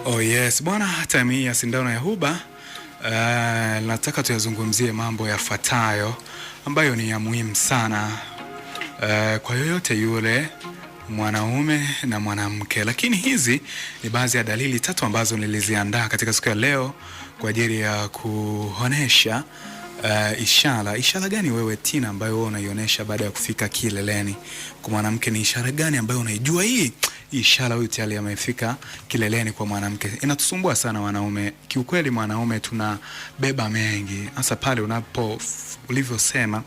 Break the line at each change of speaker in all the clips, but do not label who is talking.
Oh yes, bwana, time hii ya sindano ya huba nataka tuyazungumzie mambo yafuatayo ambayo ni ya muhimu sana kwa yoyote yule mwanaume na mwanamke. Lakini hizi ni baadhi ya dalili tatu ambazo niliziandaa katika siku ya leo kwa ajili ya kuonesha ishara gani wewe Tina ambayo wewe unaionyesha baada ya kufika kileleni. Kwa mwanamke ni ishara gani ambayo unaijua hii ishara huyu tayari amefika kileleni kwa mwanamke? Inatusumbua sana wanaume. Kiukweli mwanaume tunabeba mengi. Hasa pale ulivyosema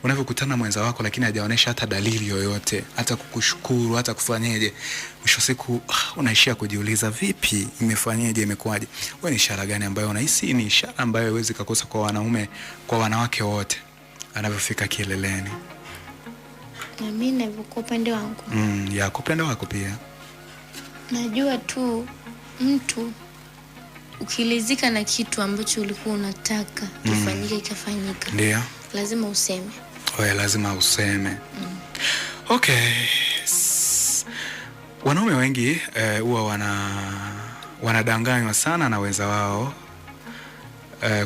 unavyokutana mwenza wako lakini hajaonesha hata dalili yoyote, hata kukushukuru, hata kufanyeje. Mwisho siku unaishia kujiuliza vipi, imefanyeje, imekuaje? Wewe ni ishara gani ambayo unahisi ni ishara ambayo haiwezi kukosa kwa wanaume, kwa wanawake wote anavyofika kileleni?
Na mimi kwa upande wangu.
Ya kwa upande wako pia.
Najua tu mtu ukilizika na kitu ambacho ulikuwa unataka kifanyike ikafanyika.
Ndio.
Lazima useme.
Wewe lazima useme. Okay. Wanaume wengi huwa wanadanganywa sana na wenza wao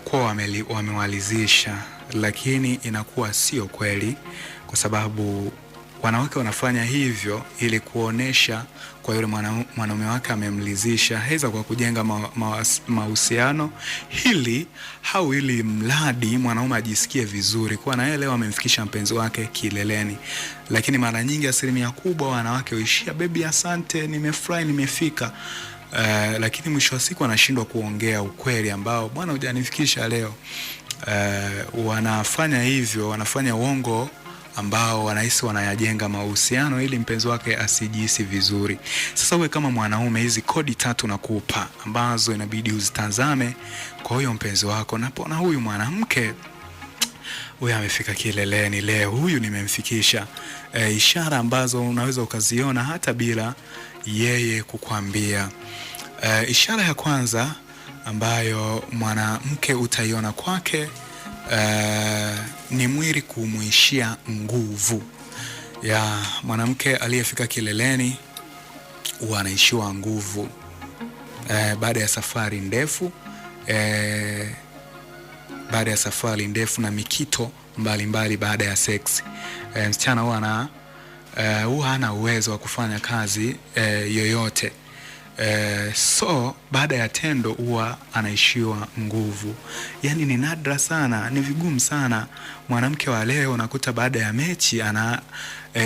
kwa wamewalizisha, lakini inakuwa sio kweli, kwa sababu wanawake wanafanya hivyo ili kuonesha kwa yule mwanaume wake amemlizisha, heza kwa kujenga mahusiano hili au ili mradi mwanaume ajisikie vizuri kwa na yeye leo amemfikisha mpenzi wake kileleni. Lakini mara nyingi asilimia kubwa wanawake huishia baby asante, nimefurahi, nimefika. Lakini mwisho wa siku anashindwa kuongea ukweli ambao bwana hujanifikisha leo. Wanafanya hivyo, wanafanya uongo ambao wanahisi wanayajenga mahusiano ili mpenzi wake asijihisi vizuri. Sasa wewe kama mwanaume, hizi kodi tatu nakupa ambazo inabidi uzitazame kwa huyo mpenzi wako. Na huyu mwanamke huyu amefika kileleni leo, huyu nimemfikisha. Ishara ambazo unaweza ukaziona hata bila yeye kukwambia. Ishara ya kwanza ambayo mwanamke utaiona kwake ni mwili kumuishia nguvu. Ya mwanamke aliyefika kileleni huwa anaishiwa nguvu baada ya safari ndefu, baada ya safari ndefu na mikito mbalimbali baada ya sex. Msichana huwa hana uwezo wa kufanya kazi yoyote. So baada ya tendo huwa anaishiwa nguvu. Yani ni nadra sana, ni vigumu sana mwanamke wa leo unakuta baada ya mechi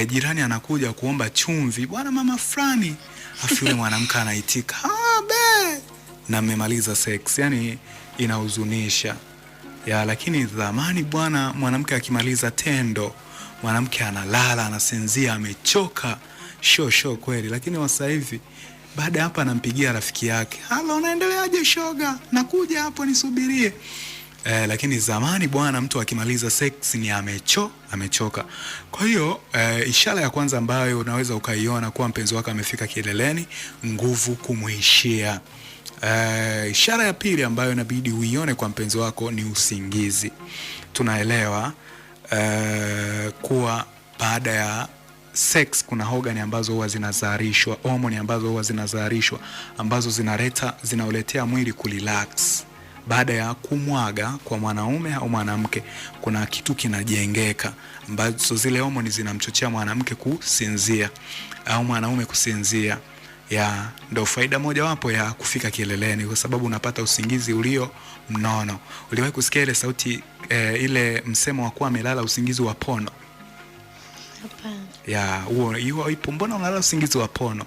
jirani anakuja kuomba chumvi, bwana mama fulani, afu yule mwanamke anaitika be, na mmemaliza sex. Yani inahuzunisha. Lakini zamani bwana, mwanamke akimaliza tendo mwanamke analala, anasinzia, amechoka show kweli. Lakini sasa hivi baada hapa anampigia rafiki yake, "Halo, unaendeleaje shoga? Nakuja hapo nisubirie." Lakini zamani bwana, mtu akimaliza sex ni amechoka. Kwa hiyo ishara ya kwanza ambayo unaweza ukaiona kwa mpenzi wako amefika kileleni, nguvu kumuishia. Ishara ya pili ambayo inabidi uione kwa mpenzi wako ni usingizi. Tunaelewa kuwa baada ya sex kuna organ ambazo huwa zinazalishwa, hormone ambazo huwa zinazalishwa ambazo zinauletea mwili kurelax. Baada ya kumwaga kwa mwanaume au mwanamke kuna kitu kinajengeka ambazo zile hormone zinamchochea mwanamke kusinzia au mwanaume kusinzia. Ndio faida moja wapo ya kufika kileleni, kwa sababu unapata usingizi ulio mnono. Uliwahi kusikia ile sauti ile msemo wa kuwa amelala usingizi wa pono? Hapana. Huo ipo, mbona unalala usingizi wa pono?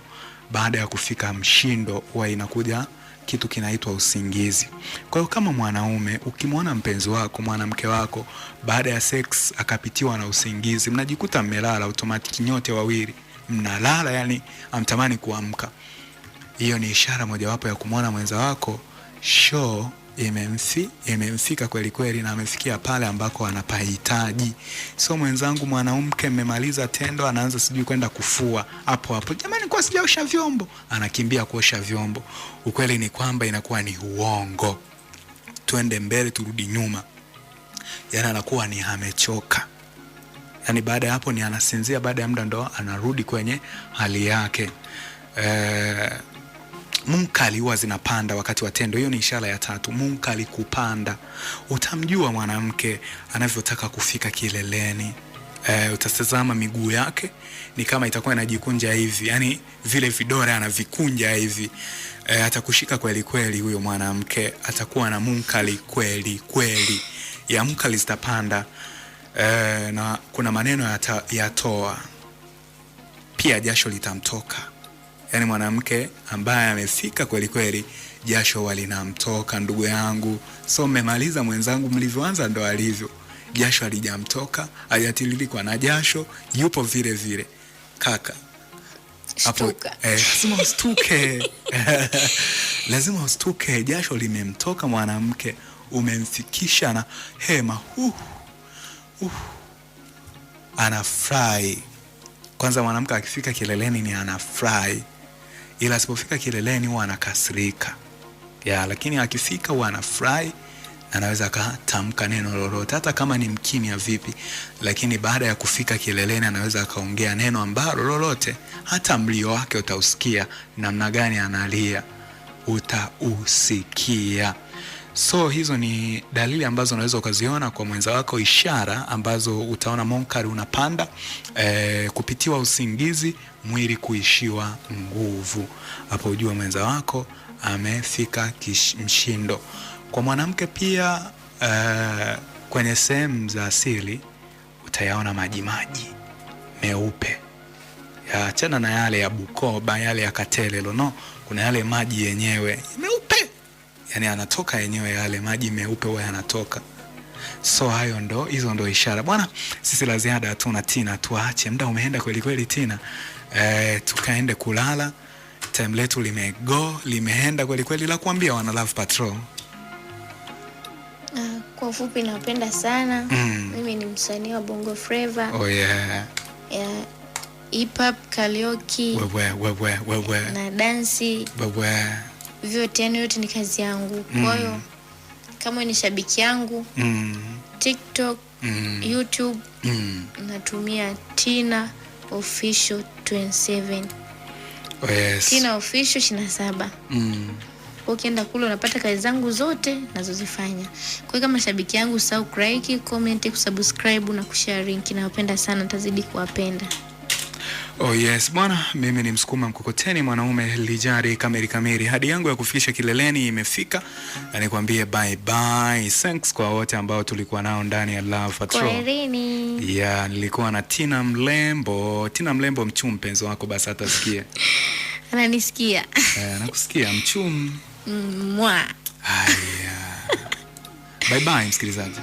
Baada ya kufika mshindo huwa inakuja kitu kinaitwa usingizi. Kwa hiyo kama mwanaume ukimwona mpenzi wako, mwanamke wako baada ya sex akapitiwa na usingizi, mnajikuta mmelala automatic nyote wawili. Mnalala, yani amtamani kuamka. Hiyo ni ishara mojawapo ya kumwona mwenza wako show imemfika kweli kweli na amefikia pale ambako anapahitaji. So mwenzangu mwanamke mmemaliza tendo, anaanza sijui kwenda kufua hapo, jamani kwa sijaosha vyombo, anakimbia kuosha vyombo. Ukweli ni kwamba inakuwa ni uongo. Twende mbele turudi nyuma. Yani anakuwa ni amechoka. Yani baada ya hapo ni anasinzia, baada ya muda ndo anarudi kwenye hali yake. munkali huwa zinapanda wakati wa tendo. Hiyo ni ishara ya tatu, munkali kupanda. Utamjua mwanamke anavyotaka kufika kileleni. Utatazama miguu yake ni kama itakuwa inajikunja hivi, yani vile vidole anavikunja hivi. Atakushika kweli kweli, huyo mwanamke atakuwa na munkali kweli kweli. Ya munkali zitapanda. Na kuna maneno yatoa pia, jasho litamtoka. Yani mwanamke ambaye amefika kweli kweli, jasho walinamtoka ndugu yangu. So mmemaliza mwenzangu, mlivyoanza ndo alivyo. Jasho alijamtoka, hajatiririkwa na jasho, yupo vile vile. Kaka hapo lazima ustuke. Lazima ustuke, jasho limemtoka mwanamke, umemfikisha na hema. Anafurahi. Kwanza mwanamke akifika kileleni ni anafurahi, ila asipofika kileleni huwa anakasirika. Lakini akifika huwa anafurahi, anaweza akatamka neno lolote hata kama ni mkimya vipi, lakini baada ya kufika kileleni anaweza akaongea neno ambalo lolote, hata mlio wake utausikia, namna gani analia utausikia. So hizo ni dalili ambazo unaweza ukaziona kwa mwenza wako, ishara ambazo utaona munkari unapanda. Kupitiwa usingizi, mwili kuishiwa nguvu, hapo ujue mwenza wako amefika mshindo. Kwa mwanamke pia, kwenye sehemu za asili utayaona maji meupe. Achana na yale ya Bukoba, yale ya Katelelo, no, kuna yale maji yenyewe meupe, yani anatoka yenyewe, yale maji meupe huwa yanatoka. So hizo ndo ishara bwana. Sisi la ziada hatuna Tina, tuache, muda umeenda kweli kweli Tina. Tukaende kulala, time letu limeenda kweli kweli. La kuambia wana Love Patrol,
kwa ufupi napenda sana. Mimi ni msanii wa Bongo Flava. Hip hop, karaoke, na dansi. Vyote, yani yote ni kazi yangu. Kwa hiyo kama ni shabiki yangu, TikTok, YouTube, natumia Tina Official 27. Tina Official 27. Ukienda kule unapata kazi zangu zote nazozifanya. Kwa hiyo kama shabiki yangu, usahau like, comment, kusubscribe na kushare link. Nawapenda sana, tazidi kuwapenda. Bwana, mimi ni msukuma mkokoteni, mwanaume lijari kamili. Hadi yangu ya kufikisha kileleni imefika, na nikwambie bye bye. Thanks kwa wote ambao tulikuwa nao ndani ya Love Patrol. Nilikuwa na Tina Mlembo mchum, mpenzi wako basi hatasikia. Ananisikia. Nakusikia mchum. Haya. Bye bye msikilizaji.